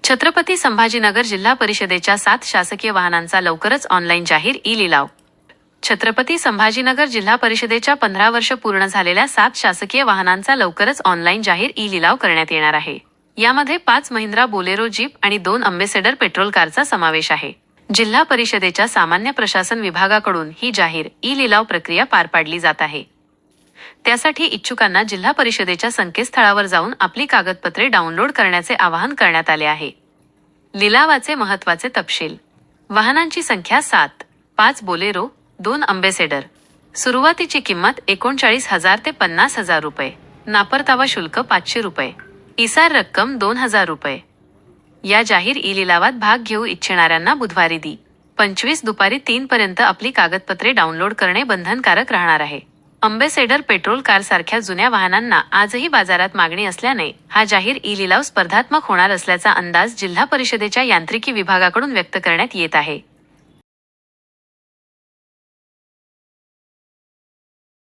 छत्रपती संभाजीनगर जिल्हा परिषदेच्या 7 शासकीय वाहनांचा लवकरच ऑनलाईन जाहीर ई-लिलाव. छत्रपती संभाजीनगर जिल्हा परिषदेच्या 15 वर्ष पूर्ण झालेल्या 7 शासकीय वाहनांचा लवकरच ऑनलाईन जाहीर ई-लिलाव करण्यात येणार आहे. यामध्ये 5 महिंद्रा बोलेरो जीप आणि 2 अम्बेसेडर पेट्रोल कारचा समावेश आहे. जिल्हा परिषदेच्या सामान्य प्रशासन विभागाकडून ही जाहीर ई-लिलाव प्रक्रिया पार पाडली जात आहे. त्यासाठी इच्छुकांना जिल्हा परिषदेच्या संकेतस्थळावर जाऊन आपली कागदपत्रे डाउनलोड करण्याचे आवाहन करण्यात आले आहे. लिलावाचे महत्त्वाचे तपशील. वाहनांची संख्या 7, 5 बोलेरो, 2 अम्बेसेडर. सुरुवातीची किंमत 39,000 ते 50,000 रुपये. नापरतावा शुल्क 500 रुपये. इसार रक्कम 2,000 रुपये. या जाहीर ई-लिलावात भाग घेऊ इच्छिणाऱ्यांना बुधवारी दि. 25 दुपारी 3 पर्यंत आपली कागदपत्रे डाउनलोड करणे बंधनकारक राहणार आहे. अम्बेसेडर पेट्रोल कारसारख्या जुन्या वाहनांना आजही बाजारात मागणी असल्याने हा जाहीर ई-लिलाव स्पर्धात्मक होणार असल्याचा अंदाज जिल्हा परिषदेच्या यांत्रिकी विभागाकडून व्यक्त करण्यात येत आहे.